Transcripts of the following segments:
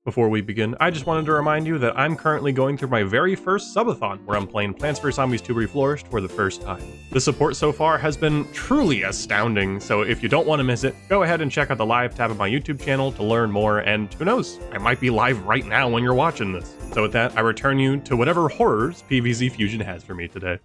Before we begin, I just wanted to remind you that I'm currently going through my very first Subathon, where I'm playing Plants vs. Zombies 2 Reflourished for the first time. The support so far has been truly astounding, so if you don't want to miss it, go ahead and check out the live tab of my YouTube channel to learn more, and who knows, I might be live right now when you're watching this. So with that, I return you to whatever horrors PvZ Fusion has for me today.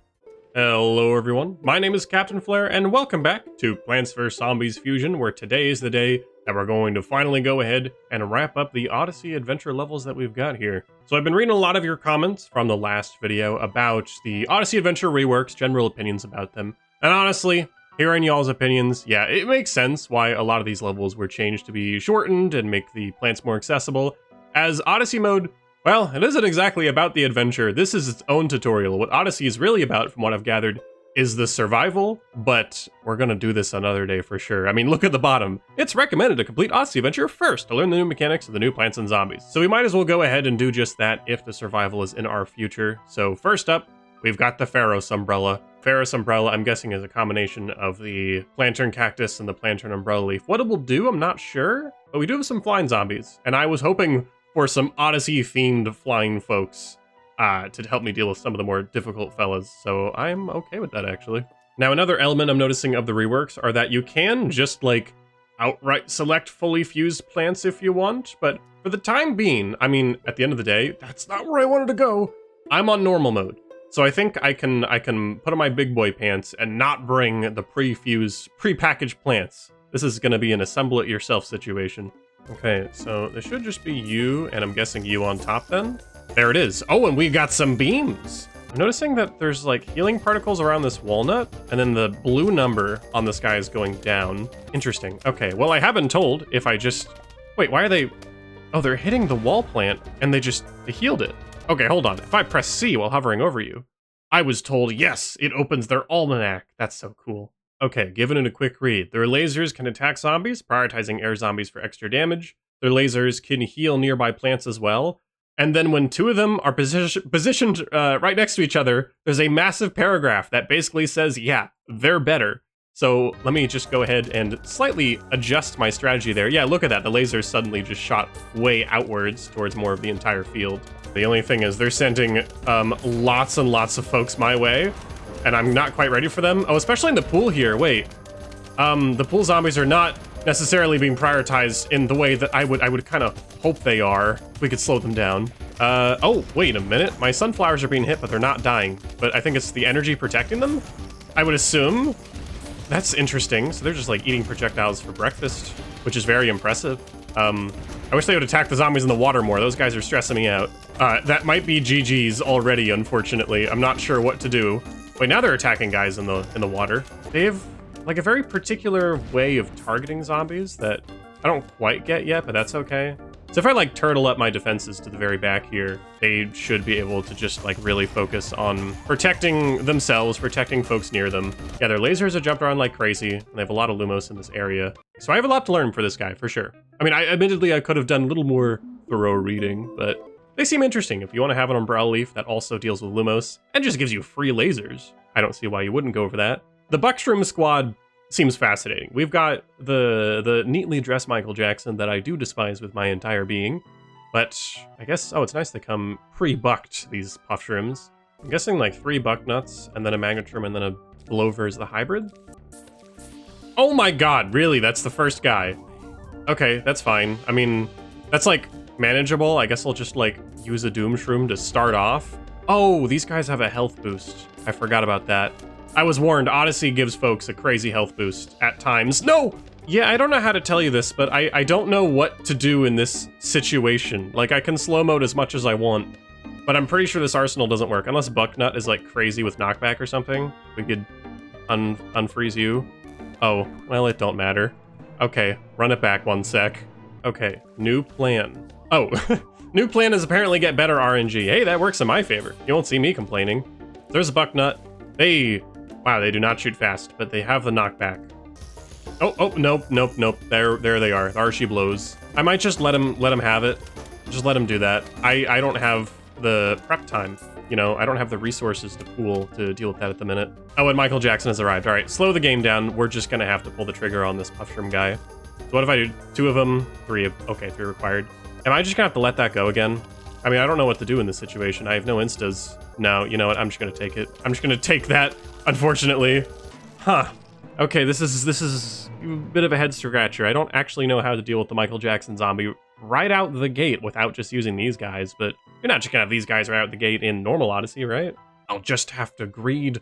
Hello everyone, my name is Captain Flare, and welcome back to Plants vs. Zombies Fusion, where today is the day that we're going to finally go ahead and wrap up the Odyssey adventure levels that we've got here. So I've been reading a lot of your comments from the last video about the Odyssey adventure reworks, general opinions about them, and honestly, hearing y'all's opinions, yeah, it makes sense why a lot of these levels were changed to be shortened and make the plants more accessible, as Odyssey mode, well, it isn't exactly about the adventure. This is its own tutorial. What Odyssey is really about, from what I've gathered, is the survival, but we're gonna do this another day for sure. I mean, look at the bottom. It's recommended to complete Odyssey adventure first to learn the new mechanics of the new plants and zombies. So we might as well go ahead and do just that if the survival is in our future. So first up, we've got the Pharos Umbrella. Pharos Umbrella, I'm guessing, is a combination of the Plantain Cactus and the Plantain Umbrella Leaf. What it will do, I'm not sure, but we do have some flying zombies, and I was hoping for some Odyssey-themed flying folks to help me deal with some of the more difficult fellas, so I'm okay with that, actually. Now, another element I'm noticing of the reworks are that you can just, like, outright select fully fused plants if you want, but for the time being, I mean, at the end of the day, that's not where I wanted to go. I'm on normal mode, so I think I can put on my big boy pants and not bring the pre-fused, pre-packaged plants. This is gonna be an assemble-it-yourself situation. Okay, so this should just be you, and I'm guessing you on top then? There it is. Oh, and we got some beams! I'm noticing that there's like healing particles around this walnut, and then the blue number on this guy is going down. Interesting. Okay, well I have been told if I just... Wait, why are they... Oh, they're hitting the wall plant, and they healed it. Okay, hold on. If I press C while hovering over you, I was told, yes, it opens their almanac. That's so cool. Okay, giving it a quick read. Their lasers can attack zombies, prioritizing air zombies for extra damage. Their lasers can heal nearby plants as well. And then when two of them are positioned right next to each other, there's a massive paragraph that basically says, yeah, they're better. So let me just go ahead and slightly adjust my strategy there. Yeah, look at that. The lasers suddenly just shot way outwards towards more of the entire field. The only thing is they're sending lots and lots of folks my way, and I'm not quite ready for them. Oh, especially in the pool here. Wait, the pool zombies are not necessarily being prioritized in the way that I would kind of hope they are. If we could slow them down. Oh, wait a minute. My sunflowers are being hit, but they're not dying. But I think it's the energy protecting them, I would assume. That's interesting. So they're just like eating projectiles for breakfast, which is very impressive. I wish they would attack the zombies in the water more. Those guys are stressing me out. That might be GG's already, unfortunately. I'm not sure what to do. Wait, now they're attacking guys in the water. They have like a very particular way of targeting zombies that I don't quite get yet, but that's okay. So if I like turtle up my defenses to the very back here, they should be able to just like really focus on protecting themselves, protecting folks near them. Yeah, their lasers are jumped around like crazy, and they have a lot of Lumos in this area. So I have a lot to learn for this guy, for sure. I mean, admittedly, I could have done a little more thorough reading, but they seem interesting. If you want to have an Umbrella Leaf that also deals with Lumos and just gives you free lasers, I don't see why you wouldn't go for that. The Buck-shroom Squad seems fascinating. We've got the neatly dressed Michael Jackson that I do despise with my entire being, but I guess, oh, it's nice they come pre-bucked, these puff shrooms. I'm guessing like 3 buck nuts, and then a magnet-shroom, and then a blover is the hybrid? Oh my god, really? That's the first guy. Okay, that's fine. I mean, that's like manageable. I guess I'll just like use a doom shroom to start off. Oh, these guys have a health boost. I forgot about that. I was warned, Odyssey gives folks a crazy health boost at times. No! Yeah, I don't know how to tell you this, but I don't know what to do in this situation. Like, I can slow mode as much as I want, but I'm pretty sure this arsenal doesn't work. Unless Bucknut is, like, crazy with knockback or something. We could unfreeze you. Oh, well, it don't matter. Okay, run it back 1 sec. Okay, new plan. Oh, new plan is apparently get better RNG. Hey, that works in my favor. You won't see me complaining. There's a Bucknut. Wow, they do not shoot fast, but they have the knockback. Oh, nope. There they are. The Archie blows. I might just let him have it. Just let him do that. I don't have the prep time. You know, I don't have the resources to pool to deal with that at the minute. Oh, and Michael Jackson has arrived. All right, slow the game down. We're just gonna have to pull the trigger on this puff shroom guy. So what if I do 2 of them? 3 okay, 3 required. Am I just gonna have to let that go again? I mean, I don't know what to do in this situation. I have no instas. No, you know what? I'm just gonna take it. I'm just gonna take that, unfortunately. Huh. Okay, this is a bit of a head scratcher. I don't actually know how to deal with the Michael Jackson zombie right out the gate without just using these guys, but you're not just gonna have these guys right out the gate in normal Odyssey, right? I'll just have to greed,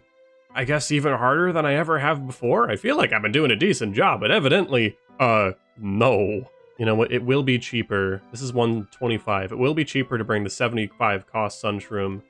I guess, even harder than I ever have before. I feel like I've been doing a decent job, but evidently, no. You know what? It will be cheaper. This is 125. It will be cheaper to bring the 75 cost Sunshroom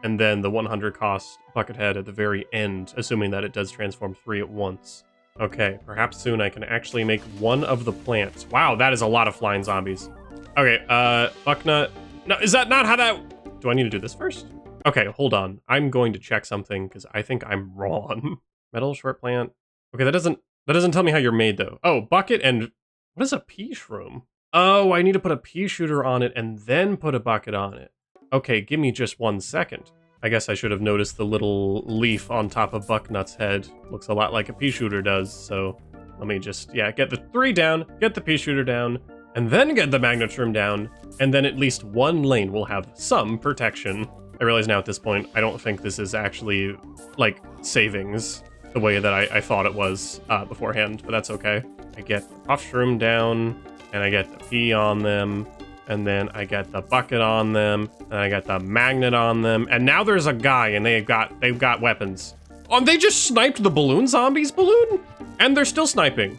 and then the 100 cost Buckethead at the very end, assuming that it does transform 3 at once. Okay, perhaps soon I can actually make one of the plants. Wow, that is a lot of flying zombies. Okay, Bucknut. No, is that not how that... Do I need to do this first? Okay, hold on. I'm going to check something because I think I'm wrong. Metal short plant. Okay, that doesn't tell me how you're made though. Oh, bucket and what is a pea-shroom? Oh, I need to put a pea shooter on it and then put a bucket on it. Okay, give me just 1 second. I guess I should have noticed the little leaf on top of Bucknut's head. Looks a lot like a pea shooter does, so let me just, yeah, get the 3 down, get the pea shooter down, and then get the Magnet-shroom down, and then at least one lane will have some protection. I realize now at this point, I don't think this is actually, like, savings the way that I thought it was beforehand, but that's okay. I get the Puff-shroom down, and I get the pea on them, and then I get the bucket on them, and I got the magnet on them, and now there's a guy, and they've got weapons. Oh, they just sniped the balloon zombie's balloon? And they're still sniping.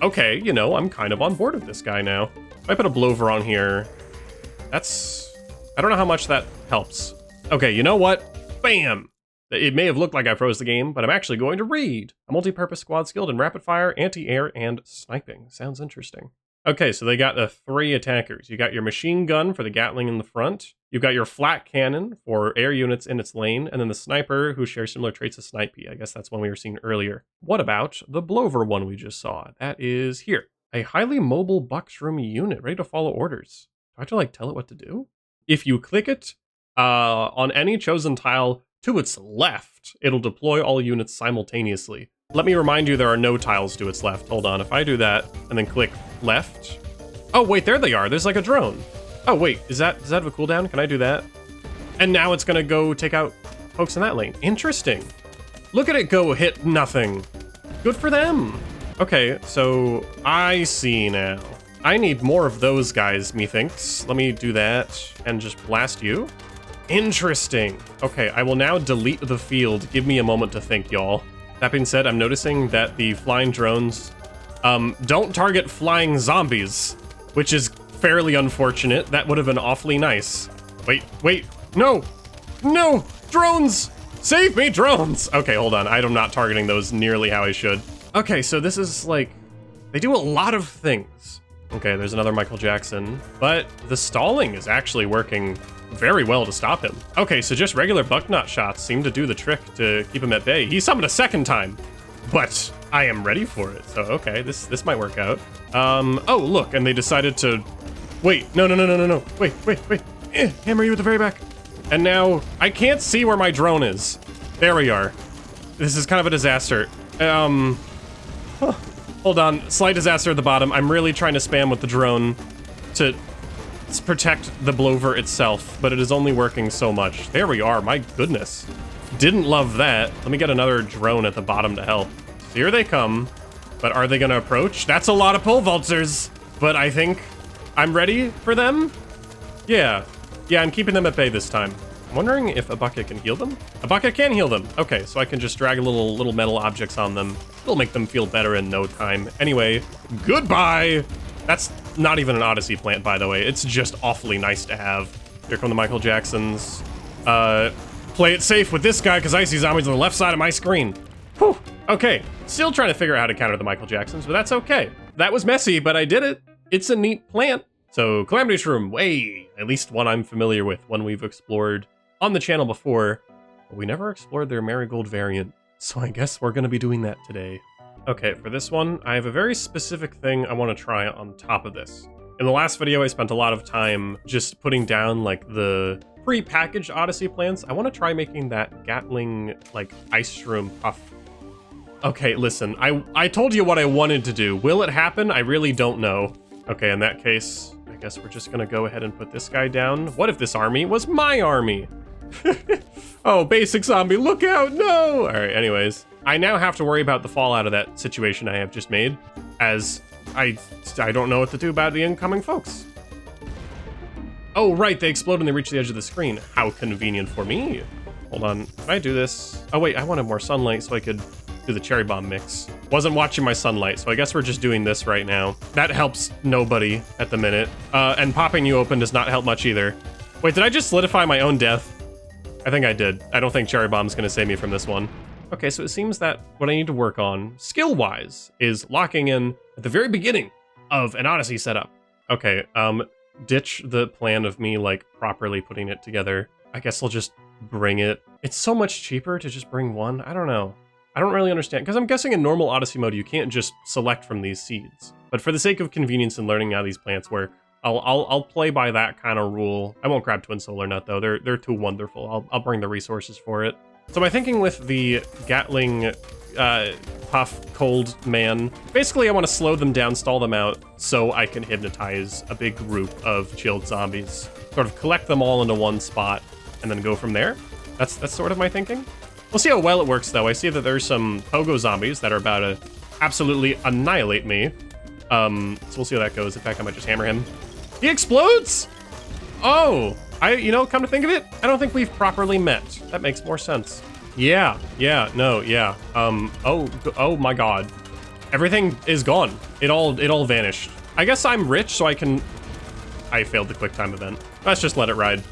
Okay, you know, I'm kind of on board with this guy now. If I put a blower on here, that's... I don't know how much that helps. Okay, you know what? Bam! It may have looked like I froze the game, but I'm actually going to read. A multi-purpose squad skilled in rapid fire, anti-air, and sniping. Sounds interesting. Okay, so they got the 3 attackers. You got your machine gun for the Gatling in the front. You've got your flat cannon for air units in its lane, and then the sniper who shares similar traits as Snipey. I guess that's one we were seeing earlier. What about the blower one we just saw? That is here. A highly mobile Buck-shroom unit, ready to follow orders. Do I have to, like, tell it what to do? If you click it on any chosen tile to its left, it'll deploy all units simultaneously. Let me remind you there are no tiles to its left. Hold on, if I do that and then click left. Oh, wait, there they are. There's like a drone. Oh, wait, does that have a cooldown? Can I do that? And now it's gonna go take out folks in that lane. Interesting. Look at it go hit nothing. Good for them. Okay, so I see now. I need more of those guys, methinks. Let me do that and just blast you. Interesting. Okay, I will now delete the field. Give me a moment to think, y'all. That being said, I'm noticing that the flying drones don't target flying zombies, which is fairly unfortunate. That would have been awfully nice. Wait, no, drones, save me, drones. Okay, hold on, I'm not targeting those nearly how I should. Okay, so this is like, they do a lot of things. Okay, there's another Michael Jackson, but the stalling is actually working very well to stop him. Okay, so just regular Bucknut shots seem to do the trick to keep him at bay. He summoned a second time, but I am ready for it. So, okay, this might work out. Oh, look, and they decided to... Wait, no. Wait. Hammer you at the very back. And now, I can't see where my drone is. There we are. This is kind of a disaster. Hold on, slight disaster at the bottom. I'm really trying to spam with the drone to protect the blower itself, but it is only working so much. There we are, my goodness. Didn't love that. Let me get another drone at the bottom to help. Here they come, but are they gonna approach? That's a lot of pole vaulters, but I think I'm ready for them. Yeah, I'm keeping them at bay this time. I'm wondering if a bucket can heal them? A bucket can heal them. Okay, so I can just drag little metal objects on them. It'll make them feel better in no time. Anyway, goodbye. That's not even an Odyssey plant, by the way. It's just awfully nice to have. Here come the Michael Jacksons. Play it safe with this guy, because I see zombies on the left side of my screen. Whew. Okay, still trying to figure out how to counter the Michael Jacksons, but that's okay. That was messy, but I did it. It's a neat plant. So, Calamity-shroom, way, at least one I'm familiar with, one we've explored on the channel before, but we never explored their marigold variant. So I guess we're gonna be doing that today. Okay, for this one, I have a very specific thing I want to try on top of this. In the last video, I spent a lot of time just putting down, like, the pre-packaged Odyssey plants. I want to try making that Gatling, like, ice shroom puff. Okay, listen, I told you what I wanted to do. Will it happen? I really don't know. Okay, in that case, I guess we're just gonna go ahead and put this guy down. What if this army was my army? Oh, basic zombie, look out, no! All right, anyways. I now have to worry about the fallout of that situation I have just made, as I don't know what to do about the incoming folks. Oh, right, they explode when they reach the edge of the screen. How convenient for me. Hold on, can I do this? Oh wait, I wanted more sunlight so I could do the cherry bomb mix. Wasn't watching my sunlight, so I guess we're just doing this right now. That helps nobody at the minute. And popping you open does not help much either. Wait, did I just solidify my own death? I think I did. I don't think cherry bomb's gonna save me from this one. Okay, so it seems that what I need to work on, skill-wise, is locking in at the very beginning of an Odyssey setup. Okay, ditch the plan of me, like, properly putting it together. I guess I'll just bring it. It's so much cheaper to just bring one. I don't know. I don't really understand, because I'm guessing in normal Odyssey mode, you can't just select from these seeds. But for the sake of convenience and learning how these plants work, I'll play by that kind of rule. I won't grab Twin Solar Nut, though. They're too wonderful. I'll bring the resources for it. So my thinking with the Gatling Puff Cold Man, basically I want to slow them down, stall them out, so I can hypnotize a big group of chilled zombies. Sort of collect them all into one spot, and then go from there. That's sort of my thinking. We'll see how well it works, though. I see that there's some Pogo Zombies that are about to absolutely annihilate me. So we'll see how that goes. In fact, I might just hammer him. He explodes! Oh, come to think of it, I don't think we've properly met. That makes more sense. Yeah, oh my god. Everything is gone. It all vanished. I guess I'm rich, so I failed the quick time event. Let's just let it ride.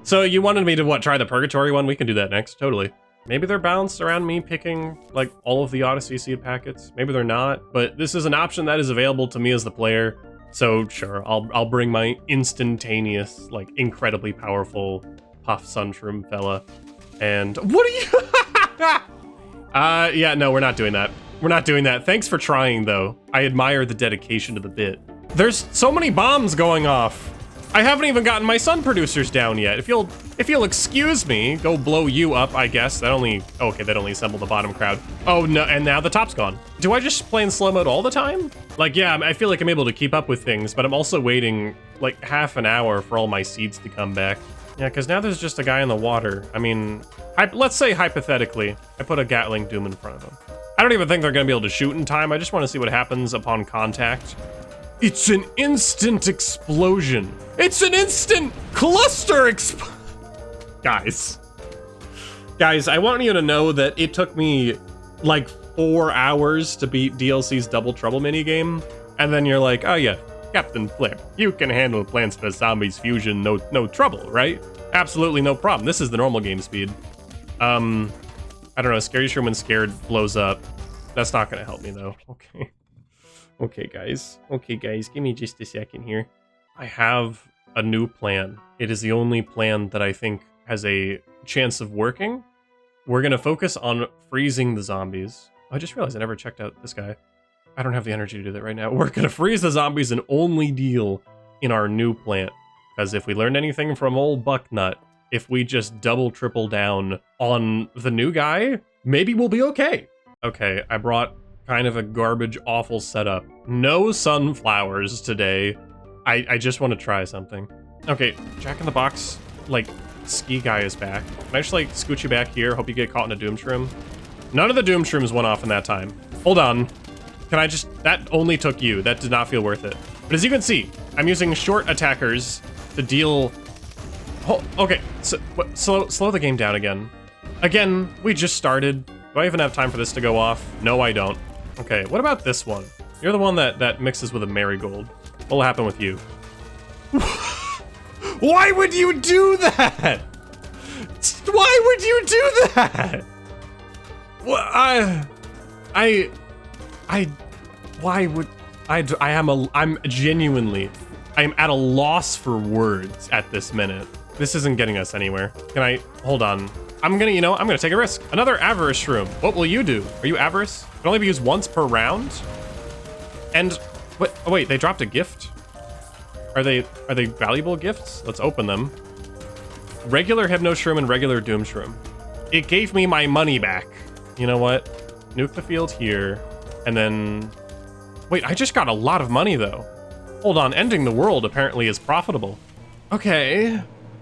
So you wanted me to, what, try the Purgatory one? We can do that next, totally. Maybe they're balanced around me picking, like, all of the Odyssey seed packets. Maybe they're not, but this is an option that is available to me as the player. So sure, I'll bring my instantaneous, like, incredibly powerful Puff Sunshroom fella. And what are you? Yeah, no, we're not doing that. We're not doing that. Thanks for trying, though. I admire the dedication to the bit. There's so many bombs going off. I haven't even gotten my sun producers down yet. If you'll excuse me, go blow you up, I guess. That only assembled the bottom crowd. Oh no, and now the top's gone. Do I just play in slow mode all the time? Like, yeah, I feel like I'm able to keep up with things, but I'm also waiting like half an hour for all my seeds to come back. Yeah, because now there's just a guy in the water. I mean, let's say hypothetically, I put a Gatling Doom in front of him. I don't even think they're gonna be able to shoot in time. I just want to see what happens upon contact. It's an instant explosion. It's an instant cluster Guys, I want you to know that it took me like 4 hours to beat DLC's Double Trouble minigame, and then you're like, oh yeah, Captain Flip, you can handle Plants vs. Zombies Fusion no trouble, right? Absolutely no problem. This is the normal game speed. I don't know, Scary Shroom when scared blows up. That's not gonna help me though, okay. Okay, guys, give me just a second here. I have a new plan. It is the only plan that I think has a chance of working. We're gonna focus on freezing the zombies. I just realized I never checked out this guy. I don't have the energy to do that right now. We're gonna freeze the zombies and only deal in our new plant. Because if we learned anything from old Bucknut, if we just double triple down on the new guy, maybe we'll be okay. Okay, I brought kind of a garbage, awful setup. No sunflowers today. I just want to try something. Okay, Jack in the Box, like, ski guy is back. Can I just, like, scoot you back here? Hope you get caught in a Doom Shroom. None of the Doom Shrooms went off in that time. Hold on. Can I just... That only took you. That did not feel worth it. But as you can see, I'm using short attackers to deal... Oh, okay, so, slow the game down again. Again, we just started. Do I even have time for this to go off? No, I don't. Okay, what about this one? You're the one that mixes with a marigold. What'll happen with you? Why would you do that? Why would you do that? Well, I'm genuinely, I'm at a loss for words at this minute. This isn't getting us anywhere. Hold on. I'm gonna take a risk. Another Avarice Shroom. What will you do? Are you Avarice? It can only be used once per round? And, wait, they dropped a gift? Are they valuable gifts? Let's open them. Regular Hypno Shroom and regular Doom Shroom. It gave me my money back. You know what? Nuke the field here, and then Wait, I just got a lot of money though. Hold on, ending the world apparently is profitable. Okay.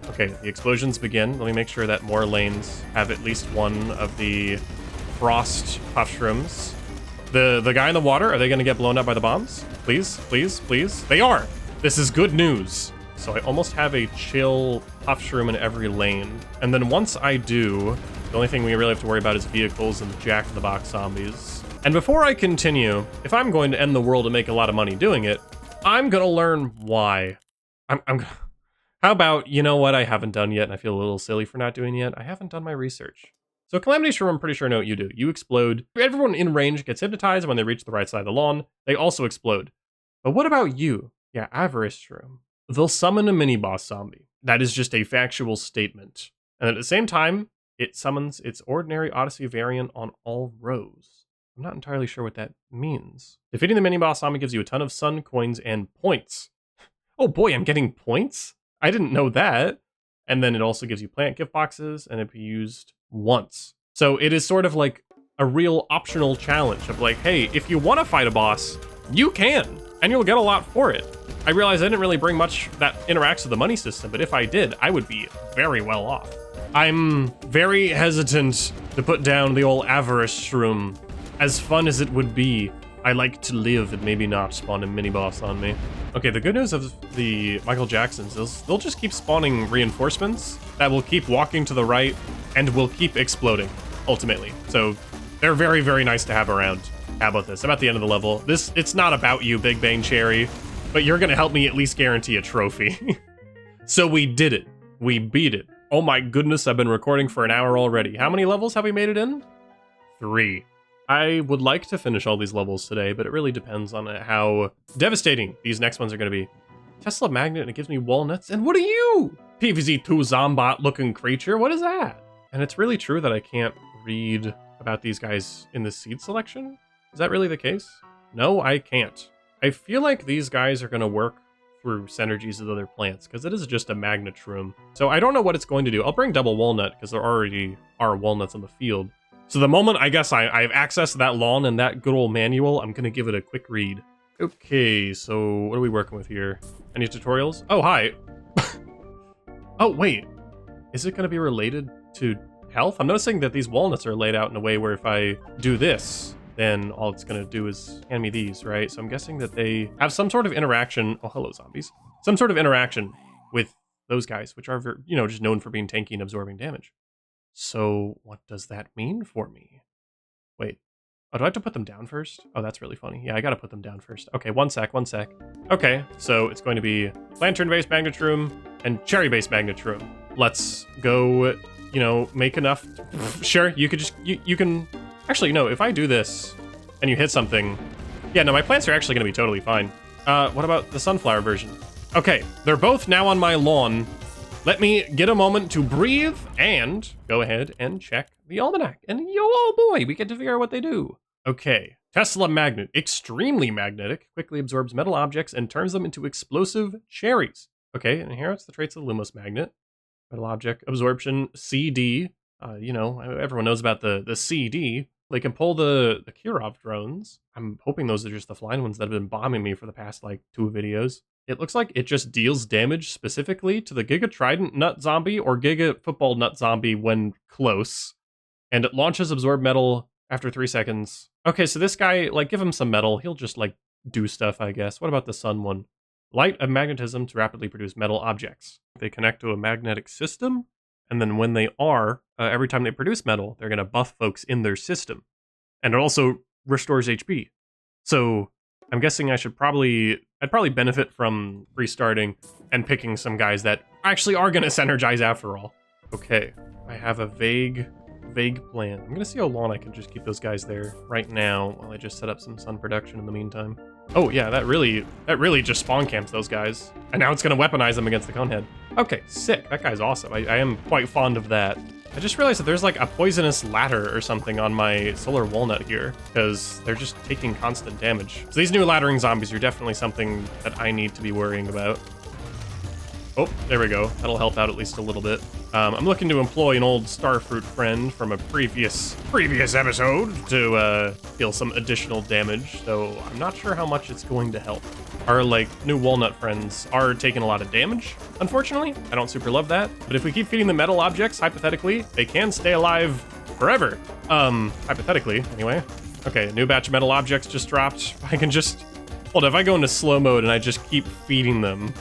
Okay, the explosions begin. Let me make sure that more lanes have at least one of the frost puff shrooms. The guy in the water, are they gonna get blown up by the bombs? Please, please, please. They are! This is good news. So I almost have a chill puff shroom in every lane. And then once I do, the only thing we really have to worry about is vehicles and Jack-in-the-Box zombies. And before I continue, if I'm going to end the world and make a lot of money doing it, I'm gonna learn why. How about, you know what I haven't done yet, and I feel a little silly for not doing yet? I haven't done my research. So Calamity-shroom, I'm pretty sure I know what you do. You explode. Everyone in range gets hypnotized when they reach the right side of the lawn. They also explode. But what about you? Yeah, Avarice-shroom. They'll summon a mini-boss zombie. That is just a factual statement. And at the same time, it summons its ordinary Odyssey variant on all rows. I'm not entirely sure what that means. Defeating the mini-boss zombie gives you a ton of sun, coins, and points. Oh boy, I'm getting points? I didn't know that. And then it also gives you plant gift boxes, and it can be used once. So it is sort of like a real optional challenge of like, hey, if you want to fight a boss, you can, and you'll get a lot for it. I realized I didn't really bring much that interacts with the money system, but if I did, I would be very well off. I'm very hesitant to put down the old Avarice-shroom. As fun as it would be, I like to live and maybe not spawn a mini-boss on me. Okay, the good news of the Michael Jacksons is they'll just keep spawning reinforcements that will keep walking to the right and will keep exploding, ultimately. So they're very, very nice to have around. How about this? I'm at the end of the level. It's not about you, Big Bang Cherry, but you're gonna help me at least guarantee a trophy. So we did it. We beat it. Oh my goodness, I've been recording for an hour already. How many levels have we made it in? 3. I would like to finish all these levels today, but it really depends on how devastating these next ones are going to be. Tesla magnet, and it gives me walnuts. And what are you? PvZ Zombot looking creature. What is that? And it's really true that I can't read about these guys in the seed selection. Is that really the case? No, I can't. I feel like these guys are going to work through synergies with other plants, because it is just a magnet shroom. So I don't know what it's going to do. I'll bring double walnut, because there already are walnuts on the field. So the moment I guess I have access to that lawn and that good old manual, I'm gonna give it a quick read. Okay, so what are we working with here? Any tutorials? Oh, hi. Oh, wait. Is it gonna be related to health? I'm noticing that these walnuts are laid out in a way where if I do this, then all it's gonna do is hand me these, right? So I'm guessing that they have some sort of interaction. Oh, hello, zombies. Some sort of interaction with those guys, which are, you know, just known for being tanky and absorbing damage. So what does that mean for me? Wait, oh, do I have to put them down first? Oh, that's really funny. Yeah, I gotta put them down first. Okay, one sec. Okay, so it's going to be lantern-based magnet shroom and cherry-based magnet shroom. Let's go, you know, make enough. Sure, you could just, you can, actually, no, if I do this and you hit something, yeah, no, my plants are actually gonna be totally fine. What about the sunflower version? Okay, they're both now on my lawn. Let me get a moment to breathe and go ahead and check the almanac. And yo, oh boy, we get to figure out what they do. Okay, Tesla magnet, extremely magnetic, quickly absorbs metal objects and turns them into explosive cherries. Okay, and here it's the traits of the Lumos magnet. Metal object absorption, CD. You know, everyone knows about the CD. They can pull the Kirov drones. I'm hoping those are just the flying ones that have been bombing me for the past, like, 2 videos. It looks like it just deals damage specifically to the Giga Trident Nut Zombie or Giga Football Nut Zombie when close. And it launches Absorb Metal after 3 seconds. Okay, so this guy, like, give him some metal. He'll just, like, do stuff, I guess. What about the Sun one? Light of magnetism to rapidly produce metal objects. They connect to a magnetic system, and then when they are, every time they produce metal, they're going to buff folks in their system. And it also restores HP. So I'm guessing I'd probably benefit from restarting and picking some guys that actually are going to synergize after all. Okay, I have a vague plan. I'm going to see how long I can just keep those guys there right now while I just set up some sun production in the meantime. Oh yeah, that really just spawn camps those guys. And now it's going to weaponize them against the Conehead. Okay, sick. That guy's awesome. I am quite fond of that. I just realized that there's like a poisonous ladder or something on my solar walnut here, because they're just taking constant damage. So these new laddering zombies are definitely something that I need to be worrying about. Oh, there we go. That'll help out at least a little bit. I'm looking to employ an old starfruit friend from a previous episode to deal some additional damage, so I'm not sure how much it's going to help. Our, like, new walnut friends are taking a lot of damage, unfortunately. I don't super love that, but if we keep feeding them metal objects, hypothetically, they can stay alive forever. Hypothetically, anyway. Okay, a new batch of metal objects just dropped. I can just... Hold on, if I go into slow mode and I just keep feeding them,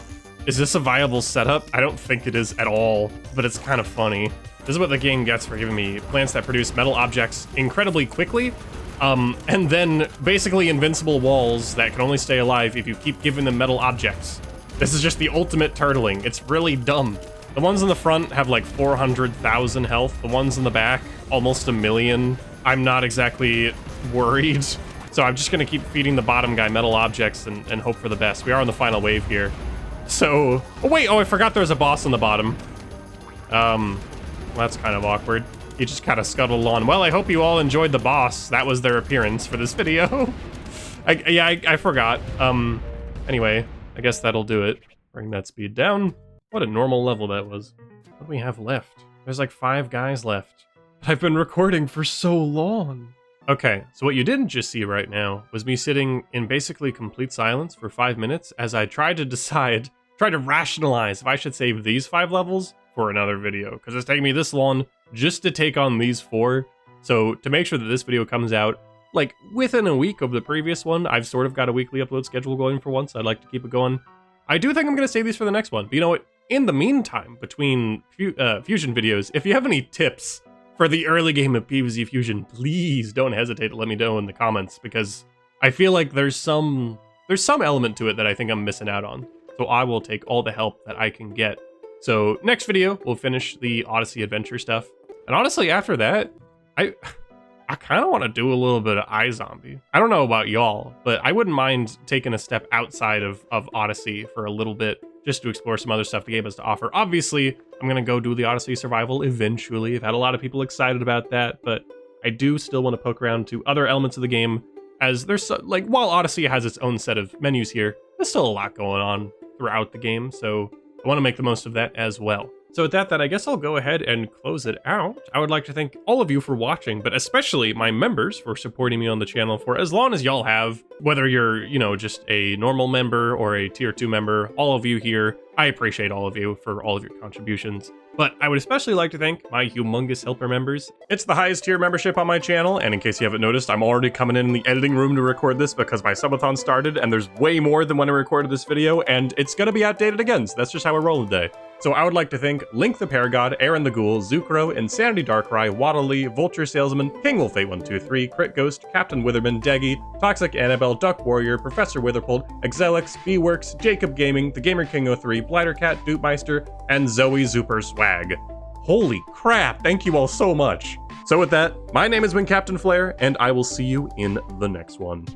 is this a viable setup? I don't think it is at all, but it's kind of funny. This is what the game gets for giving me plants that produce metal objects incredibly quickly, and then basically invincible walls that can only stay alive if you keep giving them metal objects. This is just the ultimate turtling. It's really dumb. The ones in the front have like 400,000 health. The ones in the back, almost 1 million. I'm not exactly worried. So I'm just gonna keep feeding the bottom guy metal objects and hope for the best. We are on the final wave here. So, oh wait, I forgot there's a boss on the bottom. Well, that's kind of awkward. He just kind of scuttled on. Well, I hope you all enjoyed the boss. That was their appearance for this video. I forgot. Anyway, I guess that'll do it. Bring that speed down. What a normal level that was. What do we have left? There's like 5 guys left. I've been recording for so long. Okay, so what you didn't just see right now was me sitting in basically complete silence for 5 minutes as I tried to rationalize if I should save these 5 levels for another video, because it's taking me this long just to take on these 4. So to make sure that this video comes out like within a week of the previous one, I've sort of got a weekly upload schedule going for once. I'd like to keep it going. I do think I'm going to save these for the next one, but you know what? In the meantime, between Fusion videos, if you have any tips for the early game of PvZ Fusion, please don't hesitate to let me know in the comments, because I feel like there's some element to it that I think I'm missing out on. So I will take all the help that I can get. So next video, we'll finish the Odyssey adventure stuff. And honestly, after that, I kind of want to do a little bit of iZombie. I don't know about y'all, but I wouldn't mind taking a step outside of Odyssey for a little bit, just to explore some other stuff the game has to offer. Obviously, I'm going to go do the Odyssey survival eventually. I've had a lot of people excited about that, but I do still want to poke around to other elements of the game, as there's, like, while Odyssey has its own set of menus here, there's still a lot going on throughout the game, so I want to make the most of that as well. So with that, I guess I'll go ahead and close it out. I would like to thank all of you for watching, but especially my members for supporting me on the channel for as long as y'all have. Whether you're, you know, just a normal member or a tier 2 member, all of you here, I appreciate all of you for all of your contributions. But I would especially like to thank my humongous helper members. It's the highest tier membership on my channel, and in case you haven't noticed, I'm already coming in the editing room to record this because my subathon started, and there's way more than when I recorded this video, and it's gonna be outdated again, so that's just how we're rolling today. So I would like to thank Link the Paragod, Aaron the Ghoul, Zucro, Insanity Darkrai, Waddle Vulture Salesman, King Wolf 8-1-2-3, Crit Ghost, Captain Witherman, Deggy, Toxic Annabelle, Duck Warrior, Professor Witherpold, Exelix, B-Works, Jacob Gaming, The Gamer King 03, Blighter Cat, Dupemeister, and Zoe Zuper Swag. Holy crap, thank you all so much. So with that, my name has been Captain Flare, and I will see you in the next one.